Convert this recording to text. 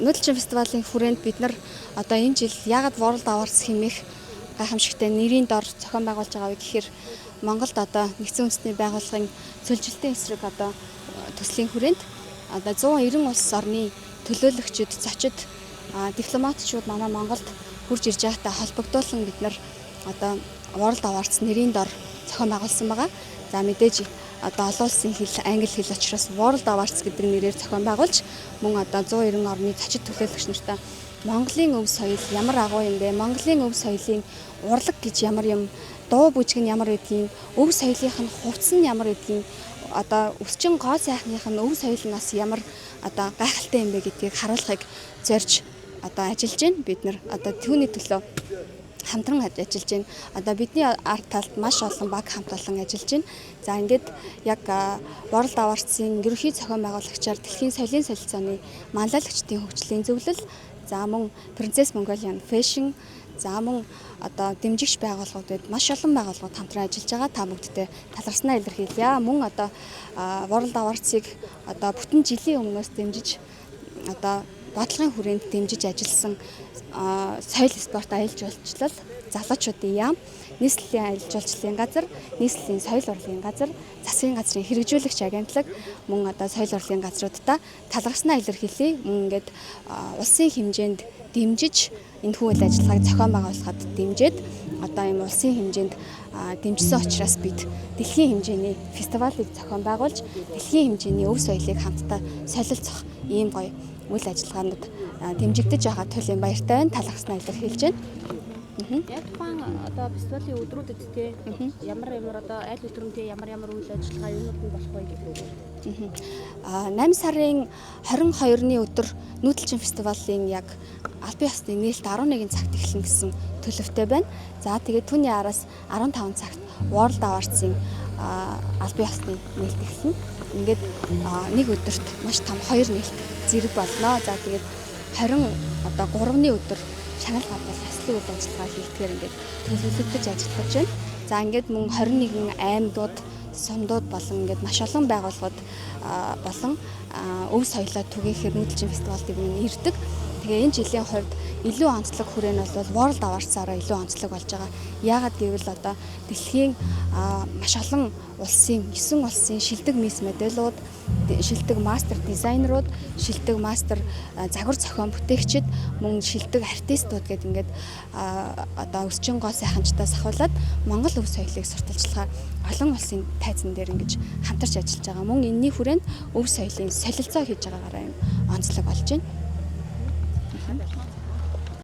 Нүүдэлчин фестивалийн хүрээнд бид нар одоо энэ жил яагаад World Awards хэмээх гайхамшигтай нэрийн дор зохион байгуулж байгаа вэ гэхээр Монголд одоо нэгдсэн үндэсний байгууллагын цөлжилтийн эсрэг одоо төслийн хүрээнд одоо 190 улс орны төлөөлөгчид, зочид, дипломатчууд манай Монголд хурж ирж байгаатай холбогдуулан бид нар одоо World Awards нэрийн дор зохион байгуулсан байгаа. За мэдээж одоо олон улсын хэл, англи хэл учраас World Awards гэдэг нэрээр зохион байгуулж мөн одоо 190 орны зочид төлөөлөгч нартай Монголын өв соёл ямар агуу юм бэ? Монголын өв соёлын урлаг гэж ямар юм, дуу бүжиг нь ямар гэдгийг, өв соёлынх нь хувцас нь ямар гэдгийг, одоо өсчин гоо сайхных нь өв соёл нь бас ямар одоо гайхалтай юм бэ гэдгийг харуулахыг зорж одоо ажиллаж байна. Бид нар одоо түүний төлөө хамтран ажиллаж байна. Одоо бидний арт талд маш олон баг хамт олон ажиллаж байна. За ингээд яг World Awards-ын ерөнхий зохион байгуулагчаар дэлхийн соёлын солилцооны манлайлагчдын хөгжлийн зөвлөл, за мөн Princess Mongolian Fashion, за мөн одоо дэмжигч байгууллагуудад маш олон байгууллагууд хамтран ажиллаж байгаа. Та бүгдтэй талархснаа илэрхийлье. Мөн одоо World Awards-ыг одоо бүтэн жилийн өмнөөс дэмжиж одоо бодлогын хүрээнд дэмжиж ажилласан соёл спорт аялал жуулчлал залуучуудын яам, нийслэлийн аялал жуулчлалын газар, нийслэлийн соёл урлагийн газар, засгийн газрын хэрэгжүүлэгч агентлаг мөн одоо соёл урлагийн газруудаа талархснаа илэрхийлье. Мөн ингээд улсын хэмжээнд дэмжиж энэ үйл ажиллагааг зохион байгуулахад дэмжиж одоо ийм улсын хэмжээнд дэмжсэн учраас бид дэлхийн хэмжээний фестивалыг зохион байгуулж дэлхийн хэмжээний өв соёлыг хамтдаа солилцох ийм гоё үйл ажиллагаанууд дэмжигдэж байгаа туйлын баяртай байна. Талархснаа илэрхийлж байна. Яг тухайн одоо фестивалийн өдрүүдэд те ямар одоо аль өдрөндөө ямар үйл ажиллагаа юунууд нь болох вэ гэдэг. 8 сарын 22-ны өдөр Нүүдэлчин фестивалийн яг албан ёсны нээлт 11 цагт эхэлнэ гэсэн төлөвтэй байна. За тэгээд түүний араас 15 цагт World Awards-ын албан ёсны нээлт эхэлнэ. Ингээд нэг өдөрт маш том 2 нээлт зэрэг болно. За тэгээд 20 одоо 3-ны өдөр шагнал гадуул хэслийн үйл ажиллагаа хийгдгээр ингээд төлөвлөгдөж ажиллаж байна. За ингээд мөн 21 аймагуд, сумдууд болон ингээд маш олон байгууллагууд болон өв соёлоо түгээхээр Нүүдэлчин фестивалд ирдэг. Тэгээ энэ жилийн хувьд илүү онцлог хүрээн бол World Awards-аараа илүү онцлог болж байгаа. Яагаад гэвэл одоо дэлхийн маш олон улсын 9 улсын шилдэг мисс моделууд, шилдэг мастер дизайнерууд, шилдэг мастер загвар зохион бүтээгчид, мөн шилдэг артистууд гэдэг ингээд одоо өсчин гоо сайханчдаас ахуулаад Монгол өв соёлыг сурталчилгаа олон улсын тайзан дээр ингэж хамтарч ажиллаж байгаа. Мөн энэний хүрээнд өв соёлын солилцоо хийж байгаагаараа онцлог болж байна.